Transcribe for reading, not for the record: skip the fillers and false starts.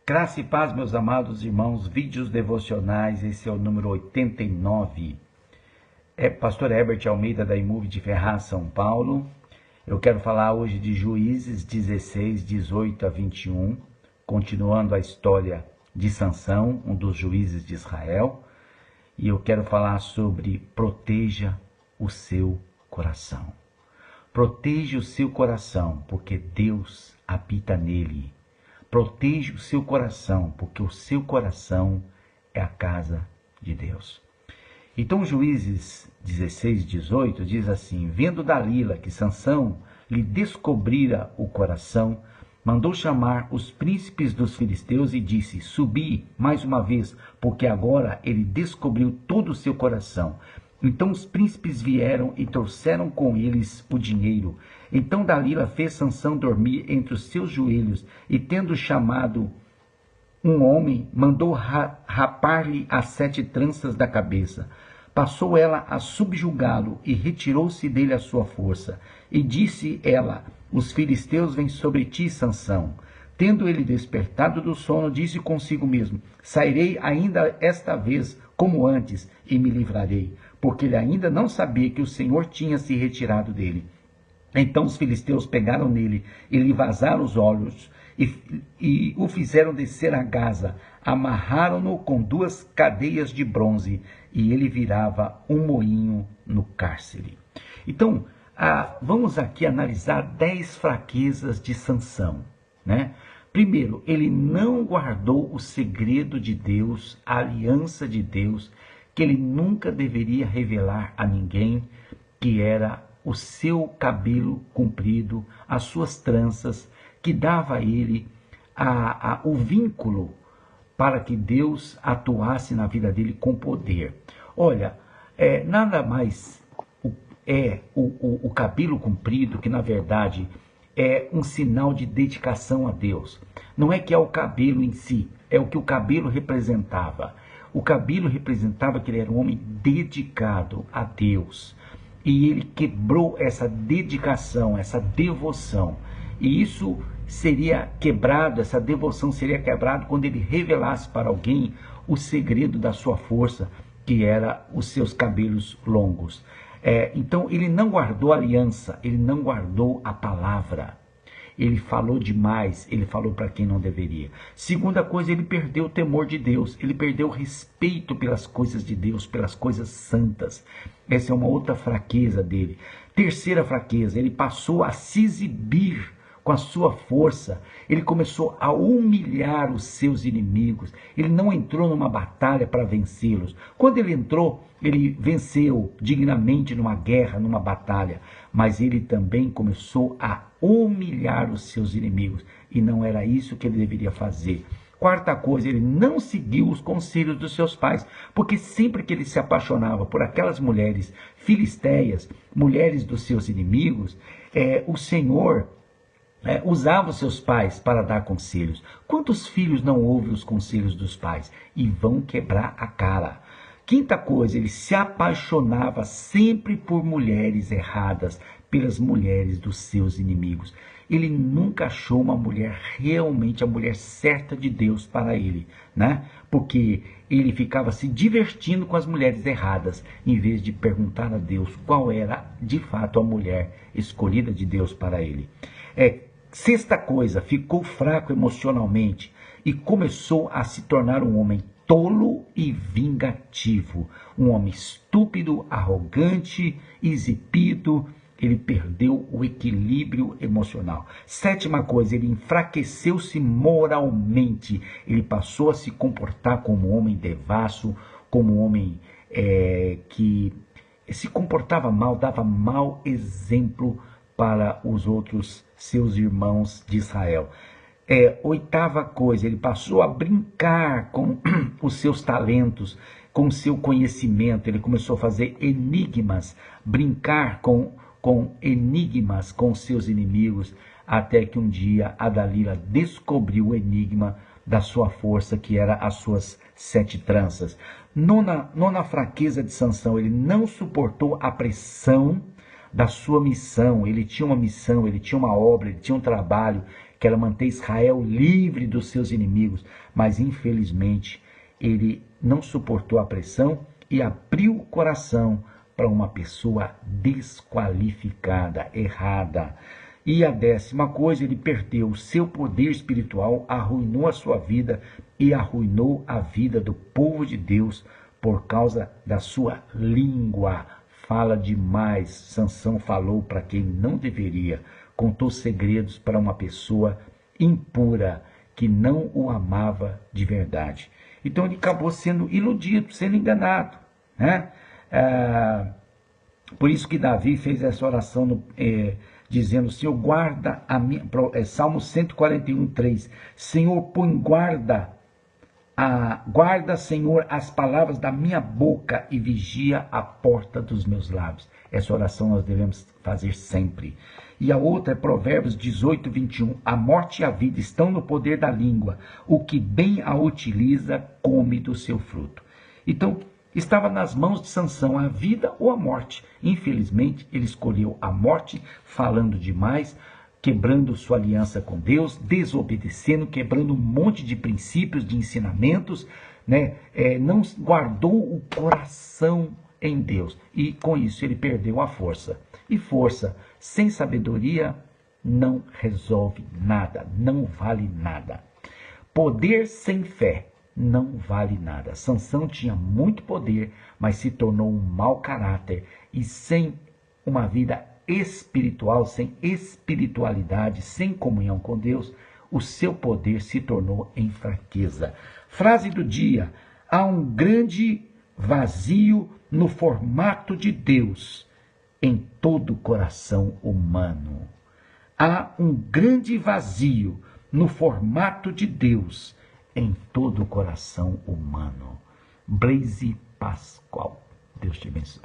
Graça e paz, meus amados irmãos, vídeos devocionais, esse é o número 89. É Pastor Herbert Almeida, da Imove de Ferraz, São Paulo. Eu quero falar hoje de Juízes 16, 18 a 21, continuando a história de Sansão, um dos juízes de Israel. E eu quero falar sobre proteja o seu coração. Proteja o seu coração, porque Deus habita nele. Proteja o seu coração, porque o seu coração é a casa de Deus. Então, Juízes 16, 18 diz assim: vendo Dalila que Sansão lhe descobrira o coração, mandou chamar os príncipes dos filisteus e disse: subi mais uma vez, porque agora ele descobriu todo o seu coração. Então os príncipes vieram e trouxeram com eles o dinheiro. Então Dalila fez Sansão dormir entre os seus joelhos, e tendo chamado um homem, mandou rapar-lhe as 7 tranças da cabeça. Passou ela a subjugá-lo, e retirou-se dele a sua força. E disse ela: os filisteus vêm sobre ti, Sansão. Tendo ele despertado do sono, disse consigo mesmo: sairei ainda esta vez como antes, e me livrarei, porque ele ainda não sabia que o Senhor tinha se retirado dele. Então os filisteus pegaram nele e lhe vazaram os olhos, e o fizeram descer a Gaza, amarraram-no com 2 cadeias de bronze, e ele virava um moinho no cárcere. Então, vamos aqui analisar 10 fraquezas de Sansão, né? Primeiro, ele não guardou o segredo de Deus, a aliança de Deus, que ele nunca deveria revelar a ninguém, que era o seu cabelo comprido, as suas tranças, que dava a ele o vínculo para que Deus atuasse na vida dele com poder. Olha, nada mais o cabelo comprido, que na verdade é um sinal de dedicação a Deus. Não é que é o cabelo em si, é o que o cabelo representava. O cabelo representava que ele era um homem dedicado a Deus. E ele quebrou essa dedicação, essa devoção. E isso seria quebrado, essa devoção seria quebrada quando ele revelasse para alguém o segredo da sua força, que era os seus cabelos longos. Então ele não guardou a aliança, ele não guardou a palavra. Ele falou demais, ele falou para quem não deveria. Segunda coisa, ele perdeu o temor de Deus, ele perdeu o respeito pelas coisas de Deus, pelas coisas santas. Essa é uma outra fraqueza dele. Terceira fraqueza, ele passou a se exibir com a sua força. Ele começou a humilhar os seus inimigos. Ele não entrou numa batalha para vencê-los. Quando ele entrou, ele venceu dignamente numa guerra, numa batalha. Mas ele também começou a humilhar os seus inimigos. E não era isso que ele deveria fazer. Quarta coisa, ele não seguiu os conselhos dos seus pais, porque sempre que ele se apaixonava por aquelas mulheres filisteias, mulheres dos seus inimigos, o Senhor usava os seus pais para dar conselhos. Quantos filhos não ouvem os conselhos dos pais e vão quebrar a cara? Quinta coisa, ele se apaixonava sempre por mulheres erradas, pelas mulheres dos seus inimigos. Ele nunca achou uma mulher realmente a mulher certa de Deus para ele, né? Porque ele ficava se divertindo com as mulheres erradas, em vez de perguntar a Deus qual era de fato a mulher escolhida de Deus para ele. Sexta coisa, ficou fraco emocionalmente e começou a se tornar um homem tolo e vingativo, um homem estúpido, arrogante, exibido. Ele perdeu o equilíbrio emocional. Sétima coisa, ele enfraqueceu-se moralmente. Ele passou a se comportar como um homem devasso, como um homem que se comportava mal, dava mau exemplo para os outros seus irmãos de Israel. Oitava coisa, ele passou a brincar com os seus talentos, com o seu conhecimento. Ele começou a fazer enigmas, brincar com enigmas com seus inimigos, até que um dia a Dalila descobriu o enigma da sua força, que era as suas 7 tranças. Nona fraqueza de Sansão, ele não suportou a pressão da sua missão. Ele tinha uma missão, ele tinha uma obra, ele tinha um trabalho que ela manter Israel livre dos seus inimigos, mas infelizmente ele não suportou a pressão e abriu o coração para uma pessoa desqualificada, errada. E a 10ª coisa, ele perdeu o seu poder espiritual, arruinou a sua vida e arruinou a vida do povo de Deus por causa da sua língua. Fala demais. Sansão falou para quem não deveria, contou segredos para uma pessoa impura que não o amava de verdade. Então ele acabou sendo iludido, sendo enganado, né? Por isso que Davi fez essa oração dizendo: Senhor, guarda a minha... Salmo 141:3. Senhor, põe guarda, Senhor, as palavras da minha boca e vigia a porta dos meus lábios. Essa oração nós devemos fazer sempre. E a outra é Provérbios 18:21. A morte e a vida estão no poder da língua. O que bem a utiliza, come do seu fruto. Então, estava nas mãos de Sansão a vida ou a morte. Infelizmente, ele escolheu a morte, falando demais, quebrando sua aliança com Deus, desobedecendo, quebrando um monte de princípios, de ensinamentos, né? Não guardou o coração em Deus. E com isso ele perdeu a força. E força sem sabedoria não resolve nada, não vale nada. Poder sem fé não vale nada. Sansão tinha muito poder, mas se tornou um mau caráter e sem uma vida espiritual, sem espiritualidade, sem comunhão com Deus, o seu poder se tornou em fraqueza. Frase do dia: há um grande vazio no formato de Deus em todo o coração humano. Há um grande vazio no formato de Deus em todo o coração humano. Blaise Pascoal. Deus te abençoe.